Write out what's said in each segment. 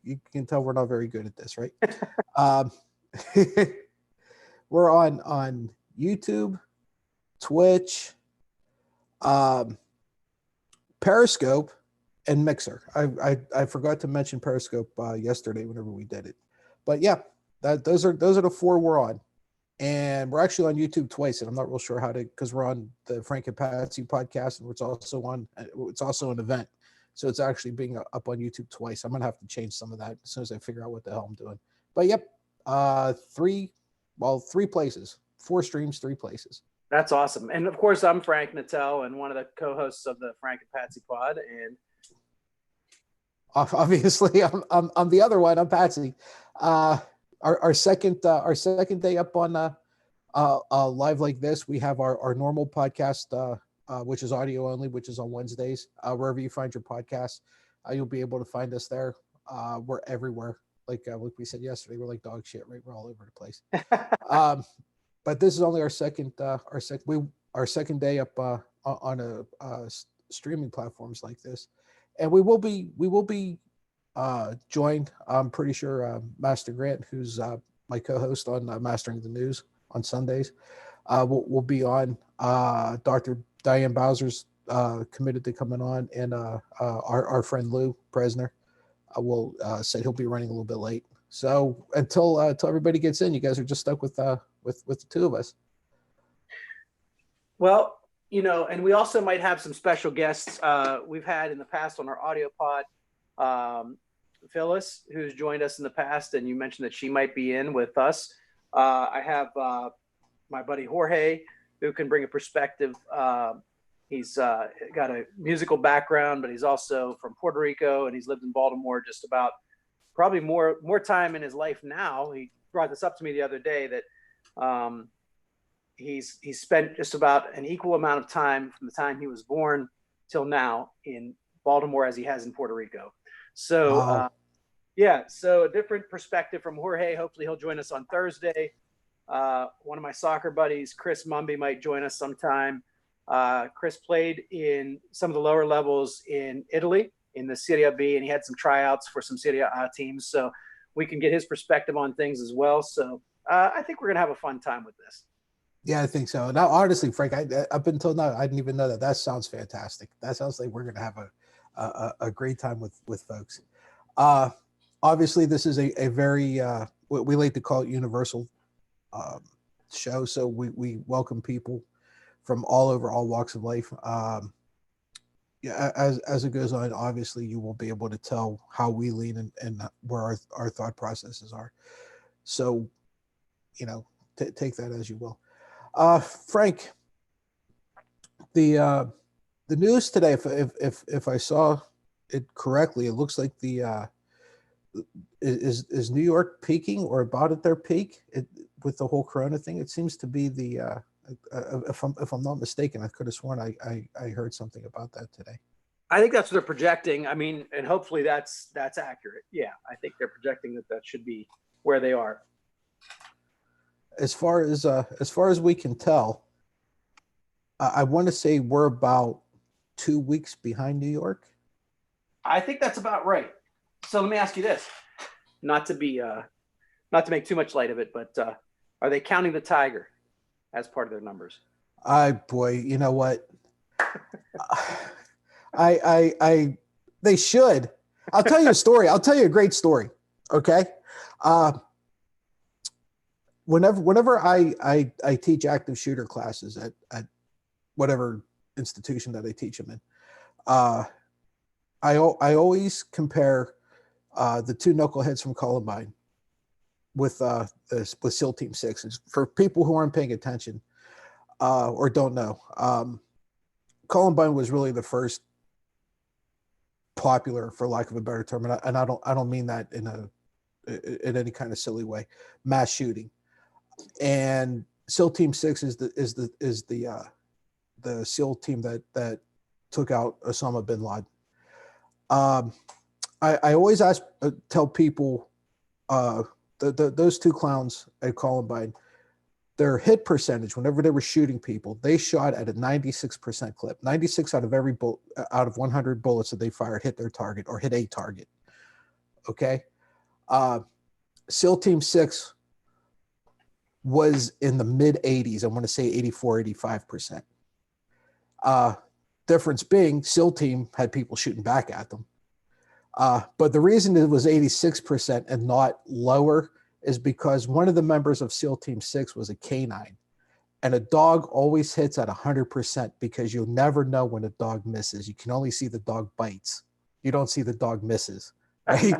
you can tell we're not very good at this, right? um, we're on YouTube, Twitch, um, Periscope, and Mixer. I forgot to mention Periscope yesterday whenever we did it, but yeah, those are the four we're on, and we're actually on YouTube twice, and I'm not real sure how to, because we're on the Frank and Patsy podcast, and it's also an event, so it's actually being up on YouTube twice. I'm gonna have to change some of that as soon as I figure out what the hell I'm doing. But yep, three places, 4 streams, 3 places. That's awesome. And of course, I'm Frank Nattel and one of the co-hosts of the Frank and Patsy pod. And obviously, I'm the other one. I'm Patsy. Our second day up on live like this, we have our normal podcast, which is audio only, which is on Wednesdays. Wherever you find your podcasts, you'll be able to find us there. We're everywhere. Like we said yesterday, we're like dog shit, right? We're all over the place. But this is only our second second day up on streaming platforms like this, and we will be joined. I'm pretty sure Master Grant, who's my co-host on Mastering the News on Sundays, will be on. Dr. Diane Bowser's committed to coming on, and our friend Lou Presner will said he'll be running a little bit late. So until everybody gets in, you guys are just stuck with the 2 of us. Well, and we also might have some special guests we've had in the past on our audio pod. Phyllis, who's joined us in the past, and you mentioned that she might be in with us. I have my buddy Jorge, who can bring a perspective. He's got a musical background, but he's also from Puerto Rico, and he's lived in Baltimore just about probably more time in his life now. He brought this up to me the other day that he's spent just about an equal amount of time from the time he was born till now in Baltimore as he has in Puerto Rico. So wow. So a different perspective from Jorge. Hopefully he'll join us on Thursday. One of my soccer buddies, Chris Mumby, might join us sometime. Chris played in some of the lower levels in Italy in the Serie B, and he had some tryouts for some Serie A teams, so we can get his perspective on things as well. So I think we're gonna have a fun time with this. Yeah, I think so. Now, honestly, Frank, up until now, I didn't even know that. That sounds fantastic. That sounds like we're gonna have a great time with folks. Obviously, this is a very what we like to call it universal show. So we welcome people from all over, all walks of life. As it goes on, obviously you will be able to tell how we lean and where our thought processes are. So, take that as you will. Frank, the news today, if I saw it correctly, it looks like is New York peaking or about at their peak with the whole Corona thing. It seems to be if I'm not mistaken, I could have sworn I heard something about that today. I think that's what they're projecting. I mean, and hopefully that's accurate. Yeah, I think they're projecting that should be where they are. As far as we can tell, I want to say we're about 2 weeks behind New York. I think that's about right. So let me ask you this, not to make too much light of it, but are they counting the tiger as part of their numbers? Boy, you know what? They should. I'll tell you a story. I'll tell you a great story. Okay. Whenever I teach active shooter classes at whatever institution that I teach them in, I always compare the 2 knuckleheads from Columbine with SEAL Team 6. For people who aren't paying attention or don't know, Columbine was really the first popular, for lack of a better term, and I don't mean that in any kind of silly way, mass shooting. And SEAL Team 6 is the SEAL team that took out Osama bin Laden. I always tell people those 2 clowns at Columbine, their hit percentage whenever they were shooting people, they shot at a 96% clip. 96 out of 100 bullets that they fired hit their target or hit a target. Okay, Uh, SEAL Team 6 was in the mid 80s. I want to say 84, 85%. Difference being SEAL Team had people shooting back at them. But the reason it was 86% and not lower is because one of the members of SEAL Team 6 was a canine. And a dog always hits at 100% because you'll never know when a dog misses. You can only see the dog bites. You don't see the dog misses, right?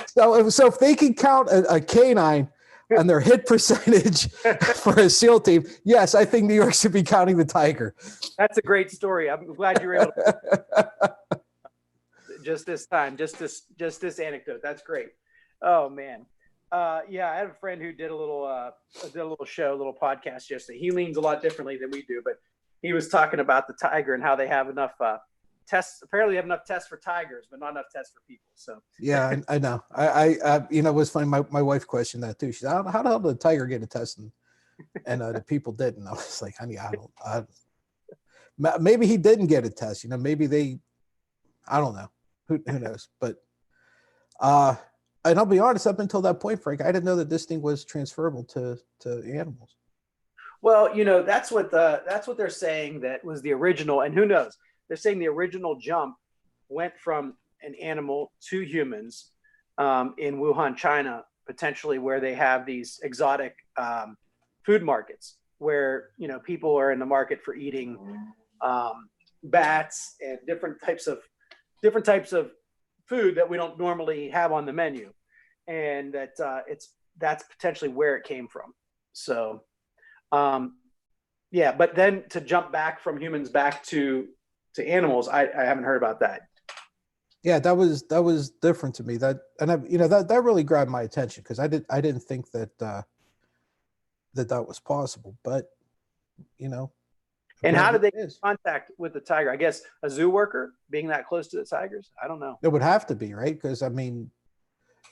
So if they can count a canine and their hit percentage for a SEAL team, yes, I think New York should be counting the tiger. That's a great story. I'm glad you were able to just this time, just this anecdote. That's great. Oh man. Yeah, I had a friend who did a little show, a little podcast yesterday. He leans a lot differently than we do, but he was talking about the tiger and how they have enough tests. Apparently, they have enough tests for tigers, but not enough tests for people. So yeah, I know. I it was funny. My wife questioned that too. She said, "How the hell did the tiger get a test and the people didn't?" I was like, "Honey, I don't. Maybe he didn't get a test. Maybe they. I don't know. Who knows? But and I'll be honest, up until that point, Frank, I didn't know that this thing was transferable to animals. Well, that's what they're saying. That was the original, and who knows? They're saying the original jump went from an animal to humans in Wuhan, China, potentially where they have these exotic food markets where people are in the market for eating bats and different types of food that we don't normally have on the menu, and that's potentially where it came from. So, yeah, but then to jump back from humans back to animals, I haven't heard about that. Yeah, that was different to me. That really grabbed my attention because I didn't think that that was possible. But and how did they get contact with the tiger? I guess a zoo worker being that close to the tigers. I don't know. It would have to be, right? Because I mean,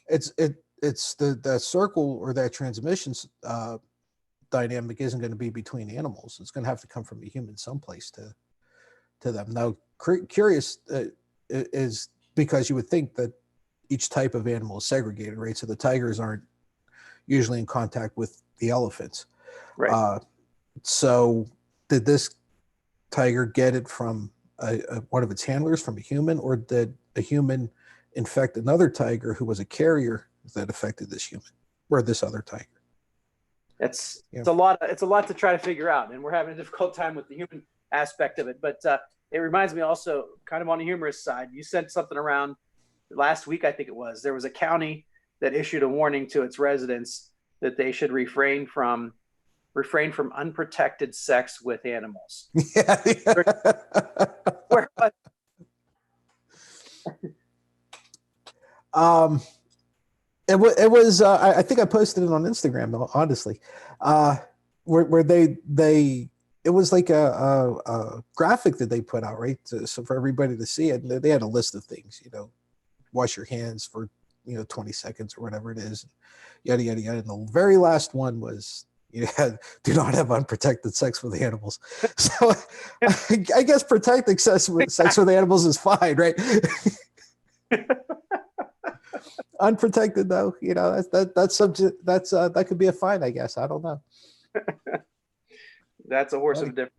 it's the circle or that transmission dynamic isn't going to be between animals. It's going to have to come from a human someplace to them. Now, curious is because you would think that each type of animal is segregated, right? So the tigers aren't usually in contact with the elephants, right? So did this tiger get it from one of its handlers, from a human, or did a human infect another tiger who was a carrier that affected this human or this other tiger? It's a lot to try to figure out, and we're having a difficult time with the human aspect of it. But it reminds me also, kind of on the humorous side, you sent something around last week, I think it was. There was a county that issued a warning to its residents that they should refrain from unprotected sex with animals. Yeah. It was I think I posted it on Instagram, honestly, where they it was like a graphic that they put out, right? So for everybody to see it, they had a list of things, wash your hands for 20 seconds or whatever it is, yada yada yada. And the very last one was, do not have unprotected sex with animals. So I guess protecting sex with animals is fine, right? Unprotected though, that's subject. That could be a fine, I guess. I don't know. That's a horse of a different.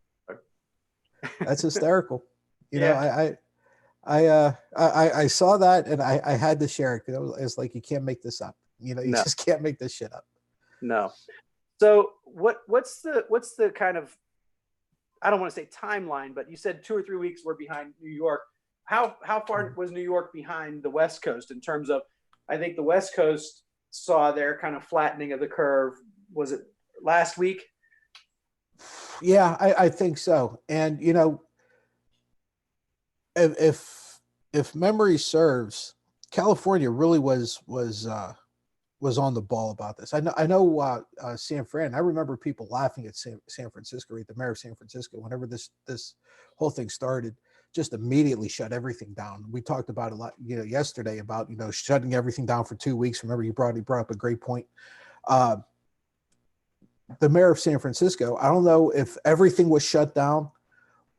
That's hysterical. I saw that and I had to share it because it's like, you can't make this up. You just can't make this shit up. No. So what's the kind of, I don't want to say timeline, but you said 2 or 3 weeks we're behind New York. How far was New York behind the West Coast in terms of, I think the West Coast saw their kind of flattening of the curve. Was it last week? Yeah, I think so. And if memory serves, California really was on the ball about this. I know San Fran. I remember people laughing at San Francisco, right? The mayor of San Francisco, whenever this whole thing started, just immediately shut everything down. We talked about a lot, yesterday about shutting everything down for 2 weeks. Remember, he brought up a great point. The mayor of San Francisco, I don't know if everything was shut down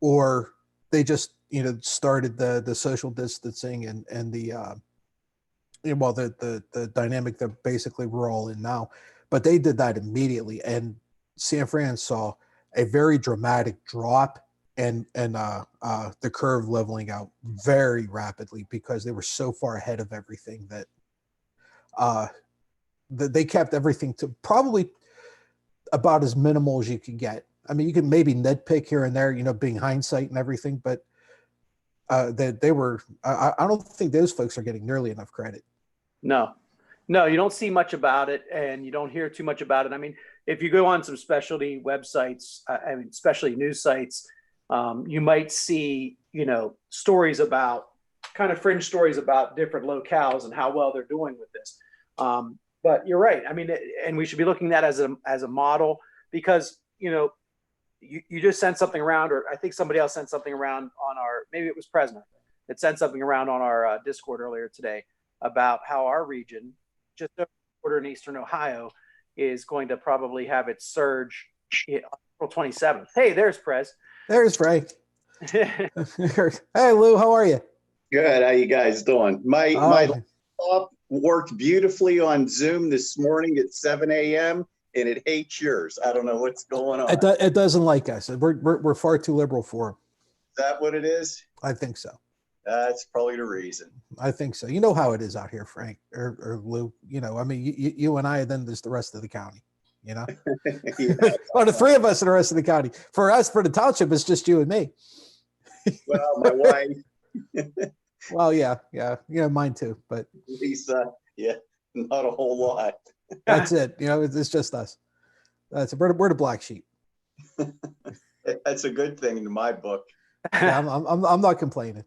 or they just started the social distancing and the well, the dynamic that basically we're all in now, but they did that immediately, and San Fran saw a very dramatic drop and the curve leveling out very rapidly because they were so far ahead of everything that they kept everything to probably about as minimal as you could get. I mean, you can maybe nitpick here and there, being hindsight and everything, but they were. I don't think those folks are getting nearly enough credit. No, you don't see much about it, and you don't hear too much about it. I mean, if you go on some specialty websites, especially news sites, you might see, stories about kind of fringe stories about different locales and how well they're doing with this. But you're right. I mean, and we should be looking at that as a model because, you just sent something around, or I think somebody else sent something around on maybe it was Presner that sent something around on our Discord earlier today about how our region, just over the border in Eastern Ohio, is going to probably have its surge April 27th. Hey, there's Prez. There's Frank. Hey, Lou, how are you? Good. How you guys doing? My laptop worked beautifully on Zoom this morning at 7 a.m. and it hates yours. I don't know what's going on. It doesn't like us. We're far too liberal for him. Is that what it is? I think so. That's probably the reason. I think so. You know how it is out here, Frank or Lou. I mean, you and I, then there's the rest of the county. Yeah. Or the three of us in the rest of the county. For us, for the township, it's just you and me. Well, my wife. Well, yeah, mine too. But Lisa, yeah, not a whole lot. That's it. It's just us. We're the black sheep. That's a good thing in my book. Yeah, I'm not complaining.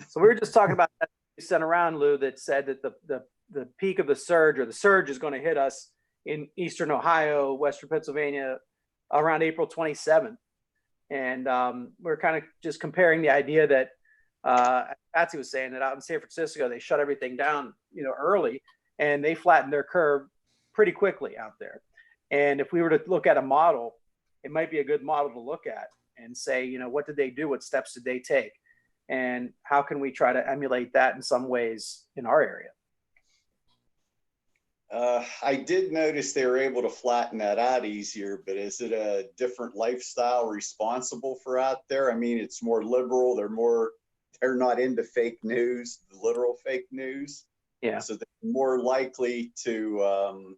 So we were just talking about that you sent around, Lou, that said that the peak of the surge, or the surge, is going to hit us in Eastern Ohio, Western Pennsylvania, around April 27th. And we're kind of just comparing the idea that Patsy was saying that out in San Francisco, they shut everything down, early, and they flattened their curve pretty quickly out there. And if we were to look at a model, it might be a good model to look at and say, what did they do? What steps did they take? And how can we try to emulate that in some ways in our area? I did notice they were able to flatten that out easier, but is it a different lifestyle responsible for out there? I mean, it's more liberal. They're not into fake news, the literal fake news. Yeah. So they're more likely to,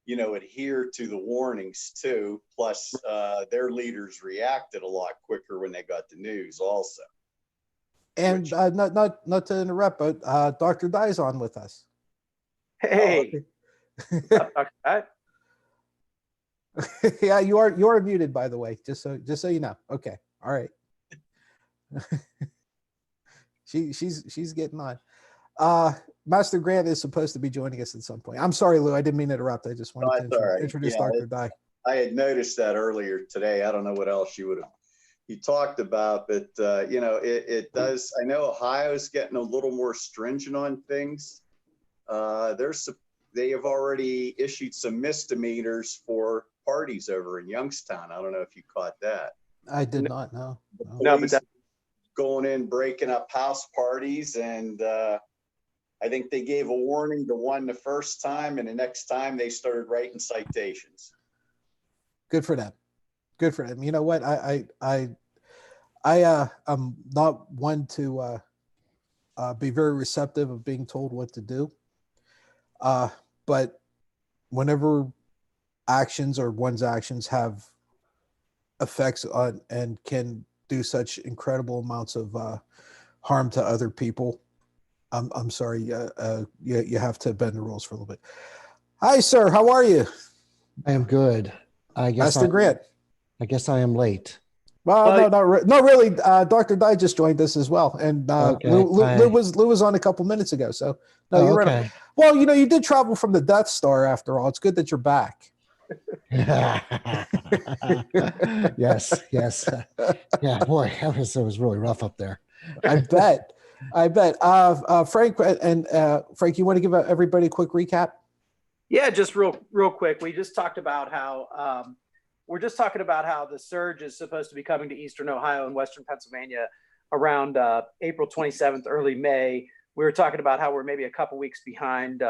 adhere to the warnings too. Plus, their leaders reacted a lot quicker when they got the news also. And not to interrupt, but Dr. Dye's on with us. Hey. Yeah, you are muted, by the way, just so you know. Okay. All right. She's getting on. Master Grant is supposed to be joining us at some point. I'm sorry, Lou. I didn't mean to interrupt. I just wanted to introduce Dr. Dye. I had noticed that earlier today. I don't know what else you talked about, but it does. I know Ohio's getting a little more stringent on things. They have already issued some misdemeanors for parties over in Youngstown. I don't know if you caught that. I did not know. No, but that, going in, breaking up house parties, and I think they gave a warning to one the first time, and the next time they started writing citations. Good for them. Good for them. You know what? I'm not one to be very receptive of being told what to do. But whenever one's actions have effects on and can do such incredible amounts of harm to other people, I'm sorry, you have to bend the rules for a little bit. Hi, sir. How are you? I am good. I guess Master Grant. I guess I am late. Well, not really. Dr. Dye just joined us as well, and Okay. Lou was on a couple minutes ago. So no, you're okay. right. Well, you did travel from the Death Star after all. It's good that you're back. Yes. Yeah, boy, it was really rough up there. I bet. Frank and Frank, you want to give everybody a quick recap? Yeah, just real quick. We just talked about how the surge is supposed to be coming to Eastern Ohio and Western Pennsylvania around April 27th, early May, we were talking about how we're maybe a couple weeks behind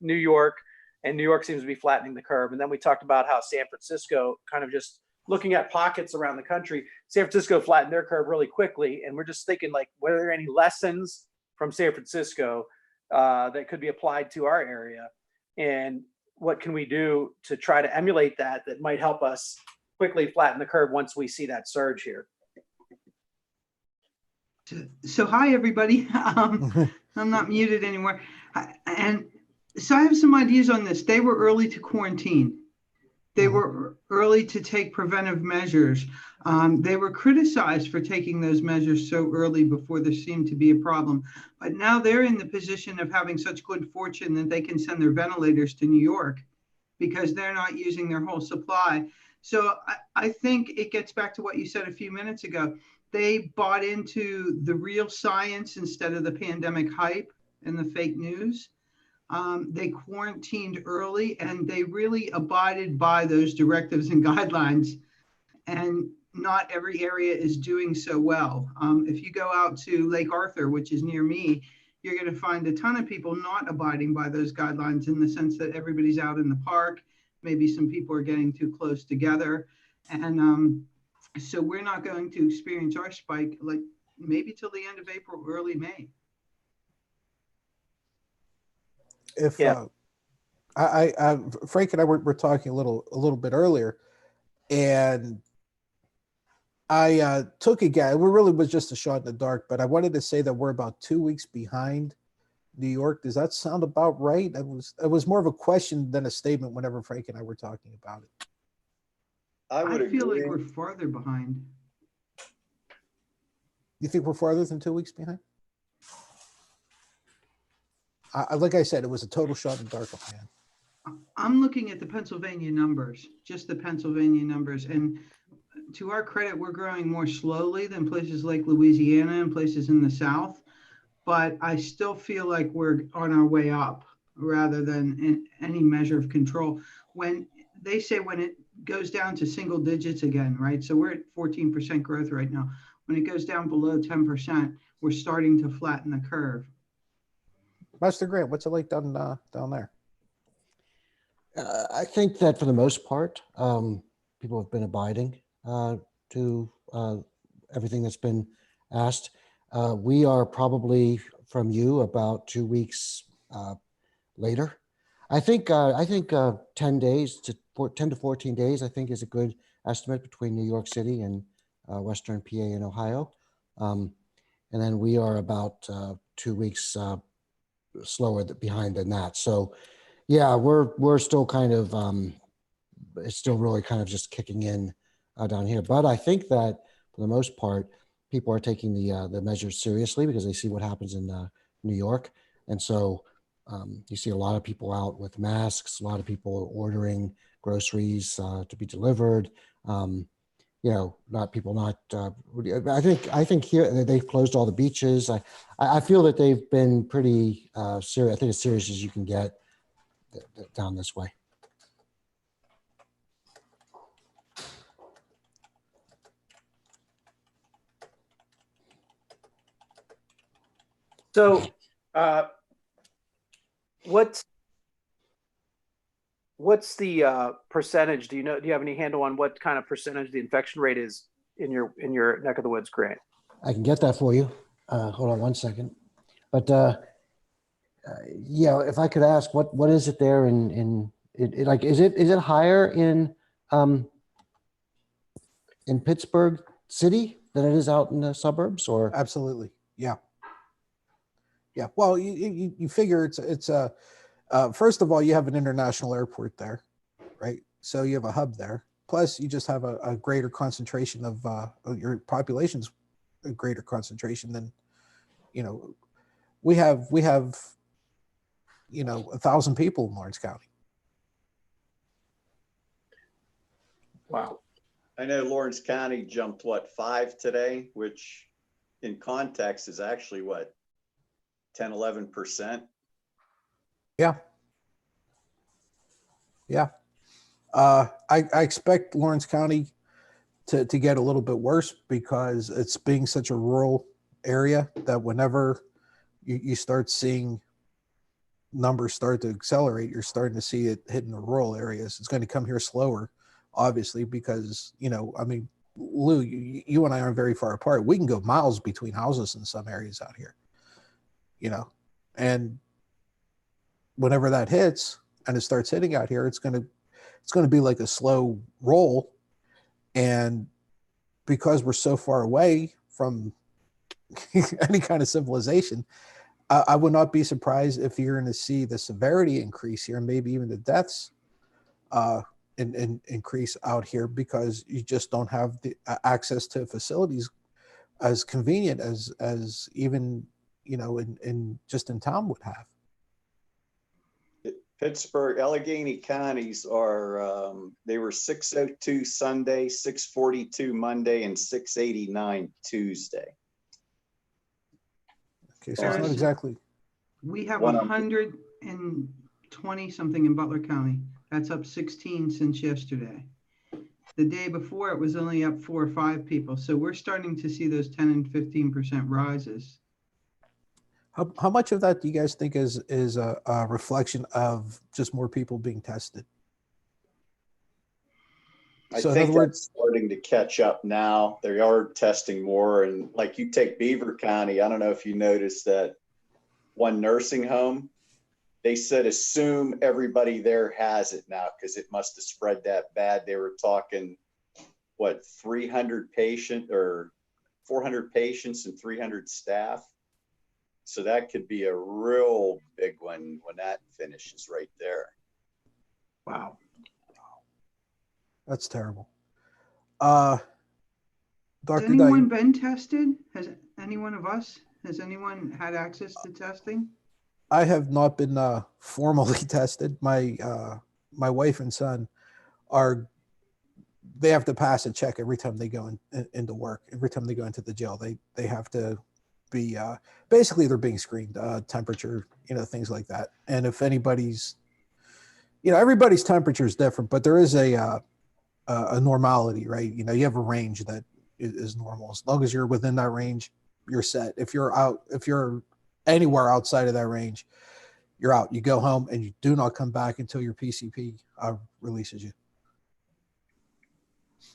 New York, and New York seems to be flattening the curve. And then we talked about how San Francisco, kind of just looking at pockets around the country, San Francisco flattened their curve really quickly. And we're just thinking, like, were there any lessons from San Francisco that could be applied to our area? And what can we do to try to emulate that might help us quickly flatten the curve once we see that surge here? So hi, everybody. I'm not muted anymore. And so I have some ideas on this. They were early to quarantine. They were early to take preventive measures. They were criticized for taking those measures so early before there seemed to be a problem. But now they're in the position of having such good fortune that they can send their ventilators to New York because they're not using their whole supply. So I think it gets back to what you said a few minutes ago. They bought into the real science instead of the pandemic hype and the fake news. They quarantined early and they really abided by those directives and guidelines. And not every area is doing so well. If you go out to Lake Arthur, which is near me, you're going to find a ton of people not abiding by those guidelines in the sense that everybody's out in the park. Maybe some people are getting too close together. And so we're not going to experience our spike like maybe till the end of April, early May. If Frank and I were talking a little bit earlier, and I took a guess. It really was just a shot in the dark, but I wanted to say that we're about 2 weeks behind New York. Does that sound about right? It was more of a question than a statement whenever Frank and I were talking about it. I would feel agree. like we're farther behind. You think we're farther than 2 weeks behind? Like I said, it was a total shot in the dark, man. I'm looking at the Pennsylvania numbers, just the Pennsylvania numbers. And to our credit, we're growing more slowly than places like Louisiana and places in the South. But I still feel like we're on our way up rather than in any measure of control. When they say when it goes down to single digits again, right? So we're at 14% growth right now. When it goes down below 10%, we're starting to flatten the curve. Master Grant, what's it like down there? I think that for the most part, people have been abiding to everything that's been asked. We are probably from you about 2 weeks later. I think 10 days to 10 to 14 days, I think, is a good estimate between New York City and Western PA and Ohio. And then we are about 2 weeks slower behind than that. So yeah, we're still kind of, it's still really kind of just kicking in down here. But I think that for the most part, people are taking the measures seriously because they see what happens in New York. And so you see a lot of people out with masks, a lot of people ordering groceries to be delivered. I think here they've closed all the beaches. I feel that they've been pretty serious. I think as serious as you can get down this way. So what's the percentage? Do you have any handle on what kind of percentage the infection rate is in your neck of the woods, Grant? I can get that for you. Hold on one second. But if I could ask, what is it there in like, is it higher in Pittsburgh City than it is out in the suburbs, or? Absolutely. Yeah. Yeah. Well, you figure it's first of all, you have an international airport there, right? So you have a hub there. Plus, you just have a greater concentration of your population's a greater concentration than, we have 1,000 people in Lawrence County. Wow. I know Lawrence County jumped 5 today, which in context is actually 10, 11%. Yeah. Yeah. I expect Lawrence County to get a little bit worse because it's being such a rural area that whenever you start seeing numbers start to accelerate. You're starting to see it hitting the rural areas. It's going to come here slower, obviously, because, I mean, Lou, you and I aren't very far apart. We can go miles between houses in some areas out here, and whenever that hits and it starts hitting out here, it's going to be like a slow roll. And because we're so far away from any kind of civilization, I would not be surprised if you're going to see the severity increase here, and maybe even the deaths increase out here, because you just don't have the access to facilities as convenient as even in just in town would have. Pittsburgh, Allegheny counties are, they were 602 Sunday, 642 Monday, and 689 Tuesday. Okay, so it's not exactly. We have 120 something in Butler County. That's up 16 since yesterday. The day before, it was only up 4 or 5 people. So we're starting to see those 10 and 15% rises. How much of that do you guys think is a reflection of just more people being tested? I think that's starting to catch up now. They are testing more. And like you take Beaver County, I don't know if you noticed that one nursing home, they said assume everybody there has it now because it must have spread that bad. They were talking, 300 patient or 400 patients and 300 staff. So that could be a real big one when that finishes right there. Wow. That's terrible. Has Dr. anyone been tested? Has anyone of us? Has anyone had access to testing? I have not been formally tested. My wife and son they have to pass a check every time they go into work. Every time they go into the jail, they have to be basically they're being screened, temperature, things like that. And if anybody's, everybody's temperature is different, but there is a normality, right? You have a range that is normal. As long as you're within that range, you're set. If you're anywhere outside of that range, you're out. You go home and you do not come back until your PCP releases you.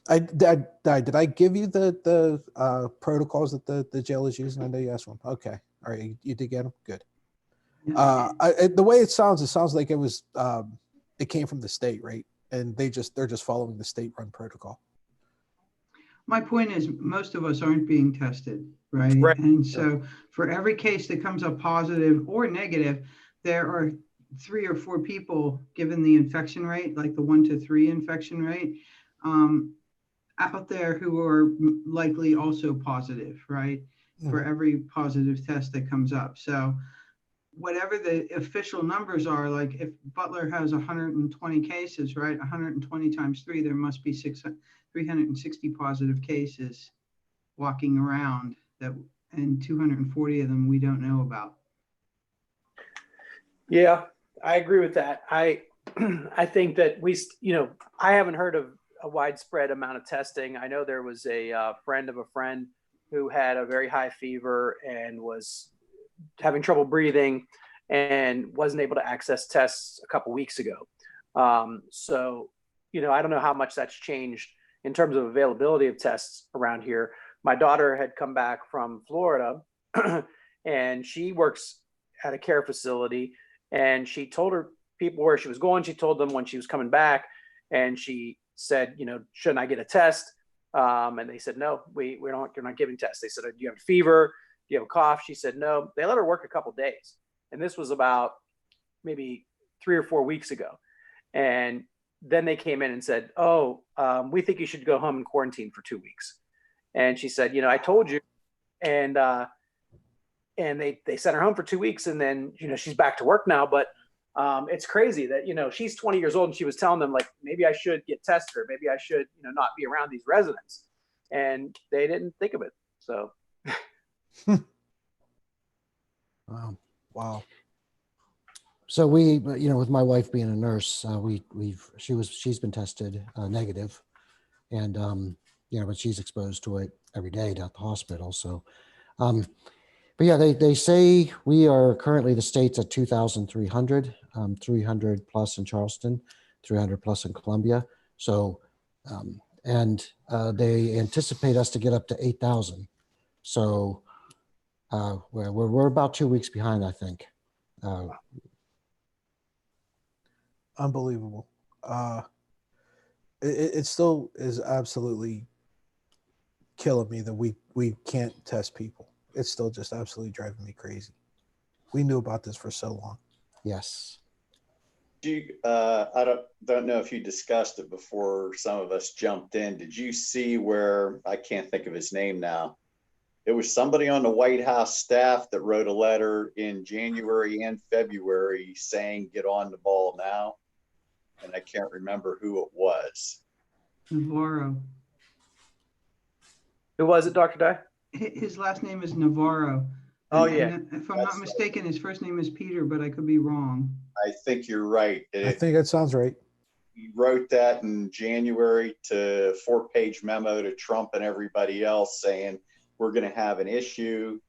Did I give you the protocols that the jail is using? I know you asked one. Okay. All right. You did get them? Good. The way it sounds like it was, it came from the state, right? And they're just following the state-run protocol. My point is, most of us aren't being tested, right? Right. And so for every case that comes up positive or negative, there are 3 or 4 people, given the infection rate, like the 1 to 3 infection rate, out there who are likely also positive, right? Mm-hmm. For every positive test that comes up. So whatever the official numbers are, like if Butler has 120 cases, right? 120 times 3, there must be 360 positive cases walking around, and 240 of them we don't know about. Yeah, I agree with that. I think that I haven't heard of a widespread amount of testing. I know there was a friend of a friend who had a very high fever and was having trouble breathing and wasn't able to access tests a couple weeks ago. So, I don't know how much that's changed in terms of availability of tests around here. My daughter had come back from Florida and she works at a care facility, and she told her people where she was going. She told them when she was coming back, and she said, shouldn't I get a test? And they said, no, you're not giving tests. They said, do you have a fever? Do you have a cough? She said, no. They let her work a couple of days. And this was about maybe 3 or 4 weeks ago. And then they came in and said, we think you should go home and quarantine for 2 weeks. And she said, I told you. And they sent her home for 2 weeks, and then, she's back to work now. But it's crazy that, she's 20 years old and she was telling them, like, maybe I should get tested, or maybe I should, not be around these residents. And they didn't think of it. So. Wow. So we, with my wife being a nurse, she's been tested negative, and but she's exposed to it every day down at the hospital. So But yeah, they say we are currently, the state's at 2,300, 300 plus in Charleston, 300 plus in Columbia. So, they anticipate us to get up to 8,000. So we're about 2 weeks behind, I think. Unbelievable. It still is absolutely killing me that we can't test people. It's still just absolutely driving me crazy. We knew about this for so long. Yes. I don't know if you discussed it before some of us jumped in. Did you see where, I can't think of his name now. It was somebody on the White House staff that wrote a letter in January and February saying, get on the ball now. And I can't remember who it was. Navarro. Who was it, Dr. Dye? His last name is Navarro. Oh, And- yeah. and if I'm not mistaken, his first name is Peter, but I could be wrong. I think you're right. I think that sounds right. He wrote that in January to 4-page memo to Trump and everybody else saying, we're going to have an issue.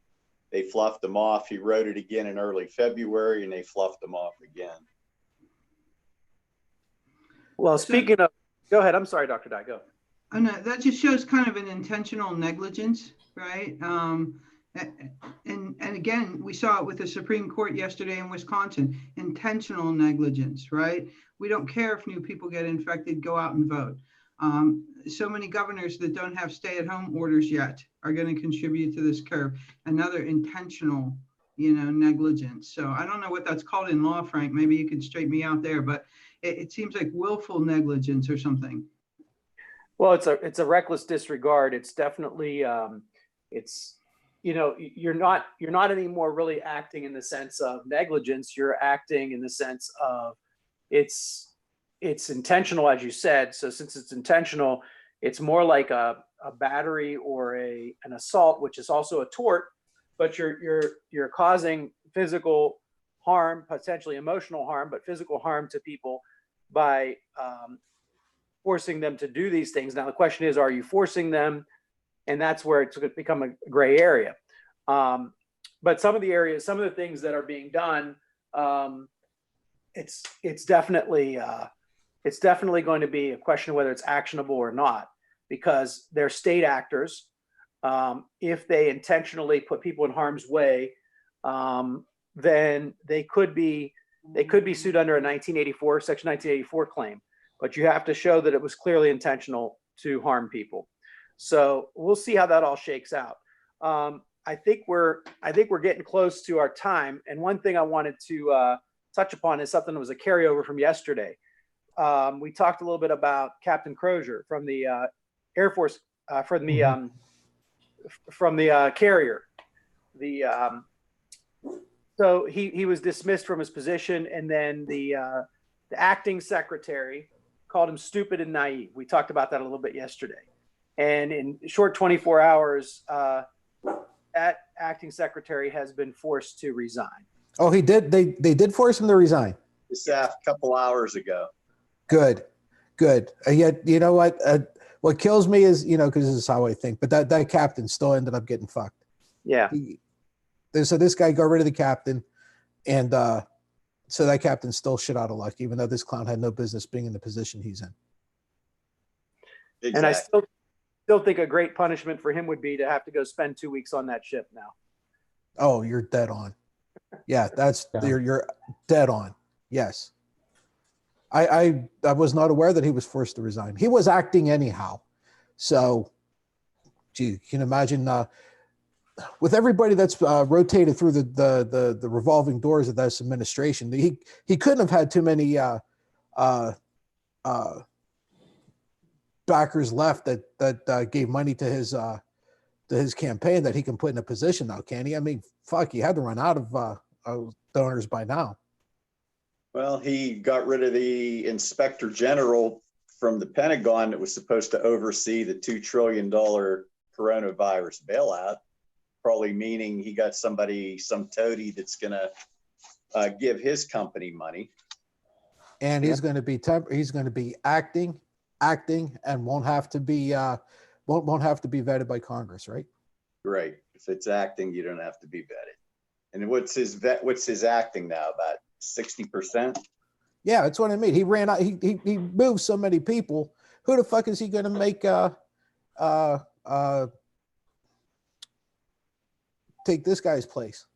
They fluffed him off. He wrote it again in early February and they fluffed him off again. Well, speaking of, go ahead. I'm sorry, Dr. Dye, go. Oh, no, that just shows kind of an intentional negligence, right? And again, we saw it with the Supreme Court yesterday in Wisconsin, intentional negligence, right? We don't care if new people get infected, go out and vote. So many governors that don't have stay-at-home orders yet are going to contribute to this curve. Another intentional, negligence. So I don't know what that's called in law, Frank. Maybe you could straighten me out there, but it seems like willful negligence or something. Well, it's a reckless disregard. It's definitely you're not anymore really acting in the sense of negligence. You're acting in the sense of it's intentional, as you said. So since it's intentional, it's more like a battery or an assault, which is also a tort, but you're causing physical harm, potentially emotional harm, but physical harm to people by forcing them to do these things. Now, the question is, are you forcing them? And that's where it's going to become a gray area. But some of the things that are being done, it's definitely going to be a question of whether it's actionable or not, because they're state actors. If they intentionally put people in harm's way, then they could be sued under a Section 1984 claim. But you have to show that it was clearly intentional to harm people. So we'll see how that all shakes out. I think we're getting close to our time. And one thing I wanted to touch upon is something that was a carryover from yesterday. We talked a little bit about Captain Crozier from the Air Force, from the carrier. So he was dismissed from his position, and then the acting secretary called him stupid and naive. We talked about that a little bit yesterday. And in short 24 hours, that acting secretary has been forced to resign. Oh, he did. They did force him to resign. This a couple hours ago. Good. Yet, you know what kills me is, because this is how I think, but that captain still ended up getting fucked. Yeah. So this guy got rid of the captain, and so that captain's still shit out of luck, even though this clown had no business being in the position he's in. Exactly. And I still think a great punishment for him would be to have to go spend 2 weeks on that ship now. Oh, you're dead on. Yeah, you're dead on. Yes. I was not aware that he was forced to resign. He was acting anyhow. So, gee, you can imagine with everybody that's rotated through the revolving doors of this administration, he couldn't have had too many backers left that gave money to his campaign that he can put in a position now, can he? I mean, fuck, he had to run out of donors by now. Well, he got rid of the inspector general from the Pentagon that was supposed to oversee the $2 trillion coronavirus bailout, probably meaning he got some toady that's going to give his company money. And he's going to be acting, and won't have to be vetted by Congress, right? Right. If it's acting, you don't have to be vetted. And what's his acting now? About 60%? Yeah, that's what I mean. He ran out. He moved so many people. Who the fuck is he going to make take this guy's place?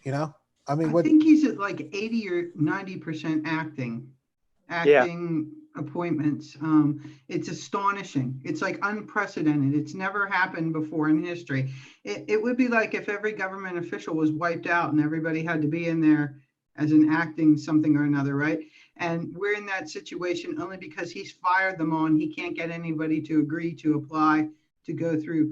You know, I mean, I think he's at like 80 or 90% acting appointments. It's astonishing. It's like unprecedented. It's never happened before in history. It would be like if every government official was wiped out and everybody had to be in there as an acting something or another, right? And we're in that situation only because he's fired them on. He can't get anybody to agree to apply to go through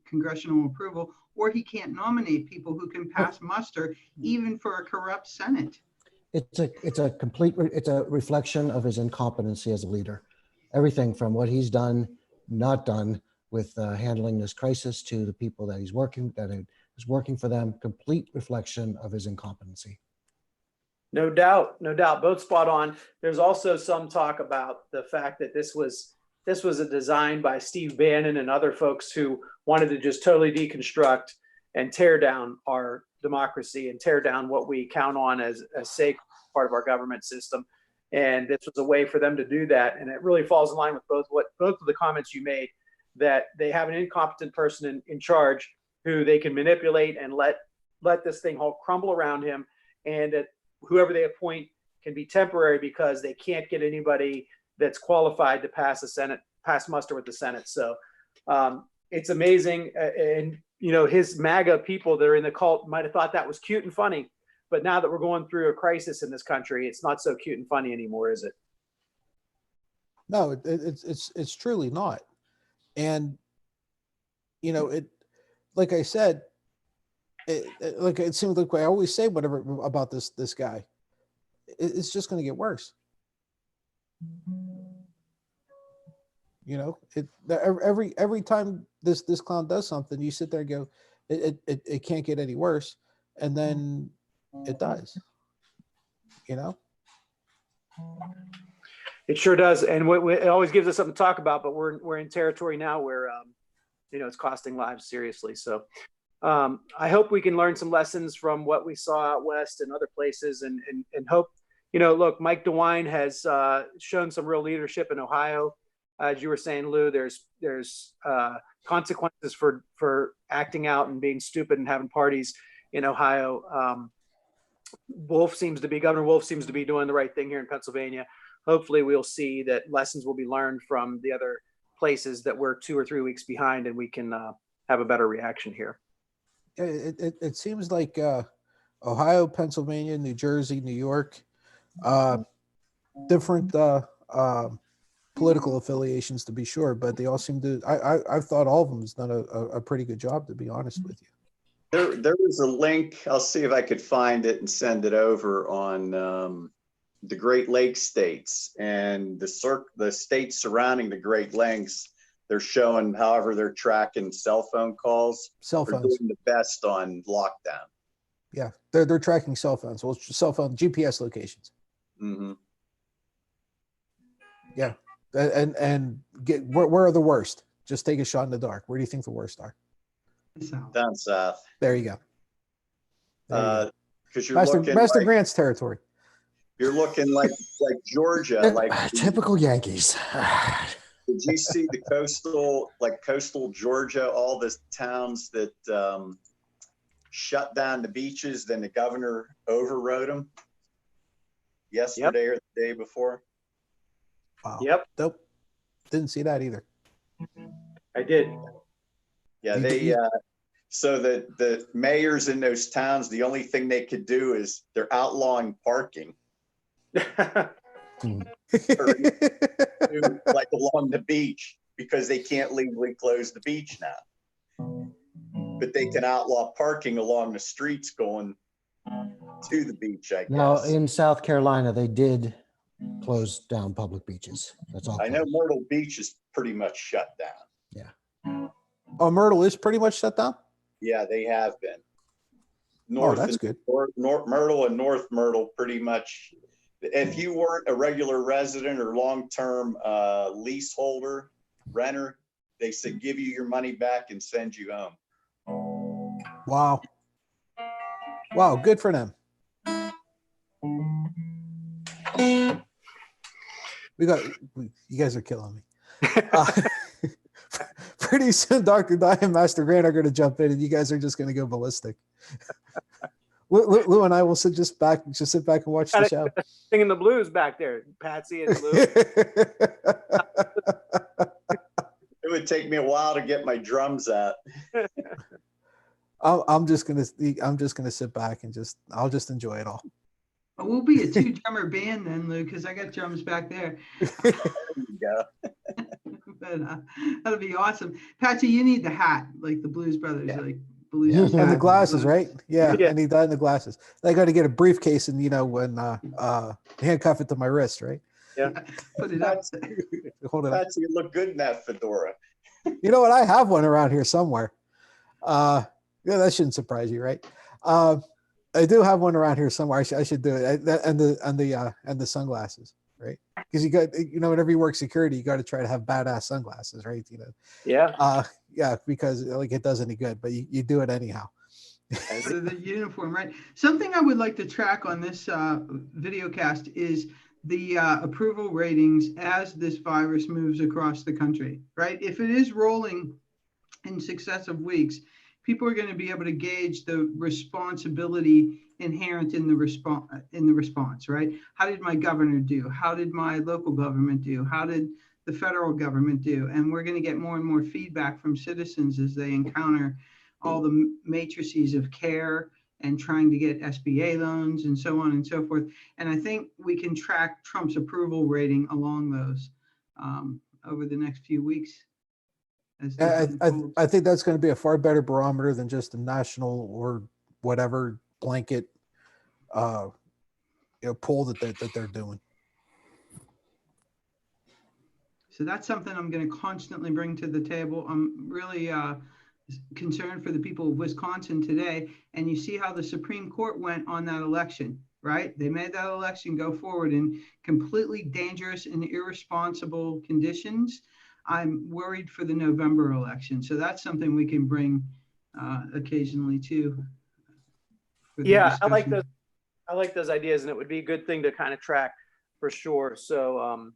congressional approval, or he can't nominate people who can pass muster even for a corrupt Senate. It's a reflection of his incompetency as a leader. Everything from what he's done, not done with handling this crisis to the people that is working for them, complete reflection of his incompetency. No doubt, both spot on. There's also some talk about the fact that this was a design by Steve Bannon and other folks who wanted to just totally deconstruct and tear down our democracy and tear down what we count on as a sacred part of our government system. And this was a way for them to do that. And it really falls in line with both of the comments you made, that they have an incompetent person in charge who they can manipulate and let this thing all crumble around him, and that whoever they appoint can be temporary because they can't get anybody that's qualified to pass muster with the Senate. So it's amazing. And, you know, his MAGA people that are in the cult might have thought that was cute and funny, but now that we're going through a crisis in this country, it's not so cute and funny anymore, is it? No, it's truly not. And, you know, like I said, it seems like I always say whatever about this guy. It's just going to get worse. You know, every time this clown does something, you sit there and go, it can't get any worse, and then it does. You know, it sure does, and it always gives us something to talk about. But we're in territory now where you know, it's costing lives seriously. So I hope we can learn some lessons from what we saw out west and other places, and hope, you know, look, Mike DeWine has shown some real leadership in Ohio. As you were saying, Lou, there's consequences for acting out and being stupid and having parties in Ohio. Governor Wolf seems to be doing the right thing here in Pennsylvania. Hopefully we'll see that lessons will be learned from the other places that we're 2 or 3 weeks behind, and we can have a better reaction here. It seems like Ohio, Pennsylvania, New Jersey, New York, different political affiliations, to be sure, but they all seem to. I've thought all of them has done a pretty good job, to be honest with you. There was a link. I'll see if I could find it and send it over on the Great Lakes states and the states surrounding the Great Lakes. They're showing, however, they're tracking cell phone calls. Cell They're phones. doing the best on lockdown. Yeah, they're tracking cell phones. Well, cell phone GPS locations. Mm-hmm. Yeah, and where are the worst? Just take a shot in the dark. Where do you think the worst are? Down south. There you go. Because you're looking Master like, Grant's territory. You're looking like Georgia, like typical Yankees. Did you see the coastal Georgia, all the towns that shut down the beaches, then the governor overrode them yesterday or the day before? Wow. Yep. Nope. Didn't see that either. I did. Yeah, so the mayors in those towns, the only thing they could do is they're outlawing parking. Like along the beach, because they can't legally close the beach now. But they can outlaw parking along the streets going to the beach, I guess. Now, in South Carolina, they did close down public beaches. That's all. I know Myrtle Beach is pretty much shut down. Yeah. Oh, Myrtle is pretty much shut down? Yeah, they have been. That's good. North Myrtle and North Myrtle pretty much. If you weren't a regular resident or long-term leaseholder, renter, they said, give you your money back and send you home. Wow. Wow. Good for them. You guys are killing me. Pretty soon, Dr. Di and Master Grant are going to jump in, and you guys are just going to go ballistic. Lou and I will sit back and watch the show. Singing the blues back there, Patsy and Lou. It would take me a while to get my drums out. I'm just gonna sit back and I'll just enjoy it all. We'll be a 2-drummer band then, Lou, because I got drums back there. There you go. But that'll be awesome. Patsy, you need the hat, like the Blues Brothers, like blues. And the hat. glasses, right? Yeah, Yeah. I need that and the glasses. I got to get a briefcase and when handcuff it to my wrist, right? Yeah. Put it up. Hold it up. Patsy, you look good in that fedora. You know what? I have one around here somewhere. Yeah, that shouldn't surprise you, right? I do have one around here somewhere. I should do it. And the sunglasses, right? Because you got, whenever you work security, you got to try to have badass sunglasses, right? Yeah. Yeah, because like it does any good, but you do it anyhow. The uniform, right? Something I would like to track on this video cast is the approval ratings as this virus moves across the country, right? If it is rolling in successive weeks, people are going to be able to gauge the responsibility inherent in the response, right? How did my governor do? How did my local government do? How did the federal government do? And we're going to get more and more feedback from citizens as they encounter all the matrices of care and trying to get SBA loans and so on and so forth. And I think we can track Trump's approval rating along those over the next few weeks. I think that's going to be a far better barometer than just a national or whatever blanket poll that they're doing. So that's something I'm going to constantly bring to the table. I'm really concerned for the people of Wisconsin today. And you see how the Supreme Court went on that election, right? They made that election go forward in completely dangerous and irresponsible conditions. I'm worried for the November election. So that's something we can bring occasionally too. Yeah, I like those ideas, and it would be a good thing to kind of track for sure. So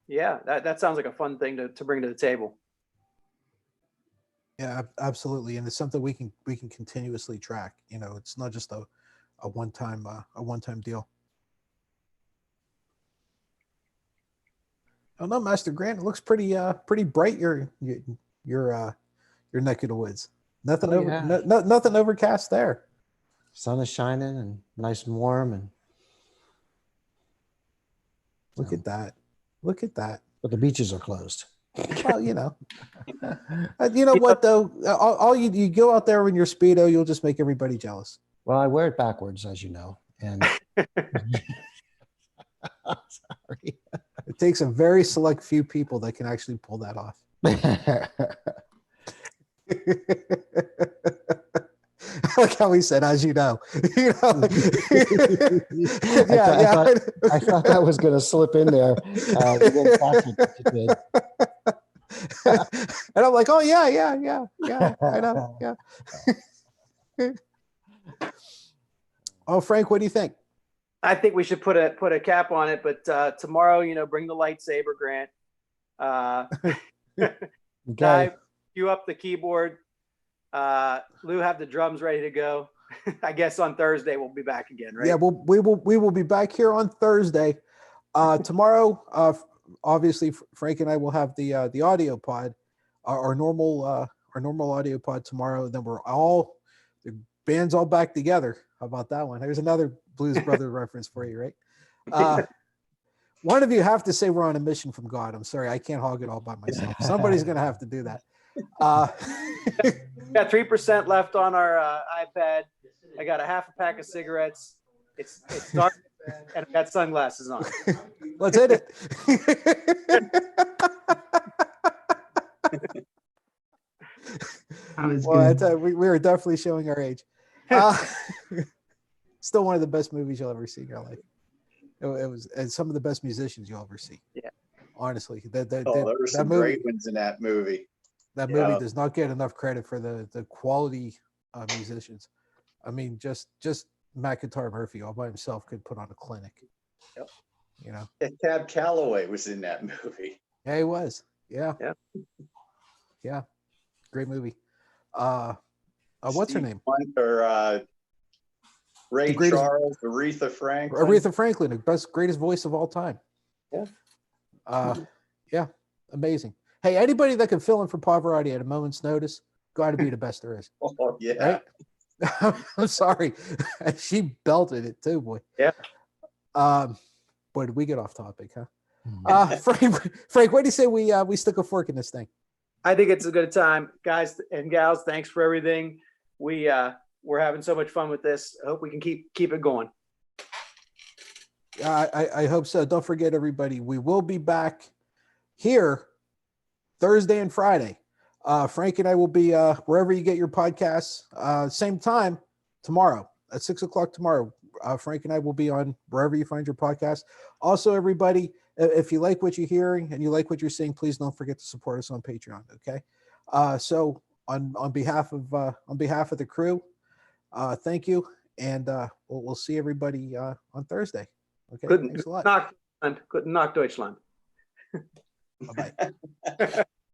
yeah, that sounds like a fun thing to bring to the table. Yeah, absolutely. And it's something we can continuously track. It's not just a one-time deal. Oh no, Master Grant, it looks pretty bright your neck of the woods. Nothing nothing overcast there. Sun is shining and nice and warm, and look at that. Look at that. But the beaches are closed. Well, you know what though? All you go out there in your Speedo, you'll just make everybody jealous. Well, I wear it backwards, as you know, and sorry. It takes a very select few people that can actually pull that off. I like how he said, as you know. I thought that was going to slip in there. And I'm like, oh yeah, I know, yeah. Oh, Frank, what do you think? I think we should put a cap on it, but tomorrow, bring the lightsaber, Grant. Okay. Cue up the keyboard. Lou, have the drums ready to go. I guess on Thursday we'll be back again, right? Yeah, we will be back here on Thursday. Tomorrow, obviously, Frank and I will have the audio pod, our normal audio pod tomorrow. Then the band's all back together. How about that one? There's another Blues Brother reference for you, right? One of you have to say we're on a mission from God. I'm sorry, I can't hog it all by myself. Somebody's gonna have to do that. We got 3% left on our iPad. I got a half a pack of cigarettes. It's dark, and I got sunglasses on. Let's hit it. Well, we are definitely showing our age. Still one of the best movies you'll ever see in your life. It was, and some of the best musicians you'll ever see. Yeah, honestly, there were some great ones in that movie. That movie Yeah. does not get enough credit for the quality musicians. I mean, just Matt Guitar Murphy all by himself could put on a clinic. Yep. You know. Yeah, Cab Calloway was in that movie. Yeah, he was. Yeah. Yeah. Yeah. Great movie. What's her Steve name? Hunt or Ray The greatest- Charles, Aretha Franklin. Aretha Franklin, the best, greatest voice of all time. Yeah. Yeah. Amazing. Hey, anybody that can fill in for Pavarotti at a moment's notice, got to be the best there is. Oh, yeah. Right? I'm sorry. She belted it too, boy. Yeah. Boy, did we get off topic, huh? Mhm. Frank, what do you say we stick a fork in this thing? I think it's a good time, guys and gals. Thanks for everything. We're having so much fun with this. I hope we can keep it going. I hope so. Don't forget, everybody, we will be back here Thursday and Friday. Frank and I will be wherever you get your podcasts. Same time tomorrow at 6:00 tomorrow. Frank and I will be on wherever you find your podcast. Also, everybody, if you like what you're hearing and you like what you're seeing, please don't forget to support us on Patreon. Okay. So on behalf of the crew, thank you, and we'll see everybody on Thursday. Okay. Thanks a lot. Guten Nacht, Deutschland. Bye bye.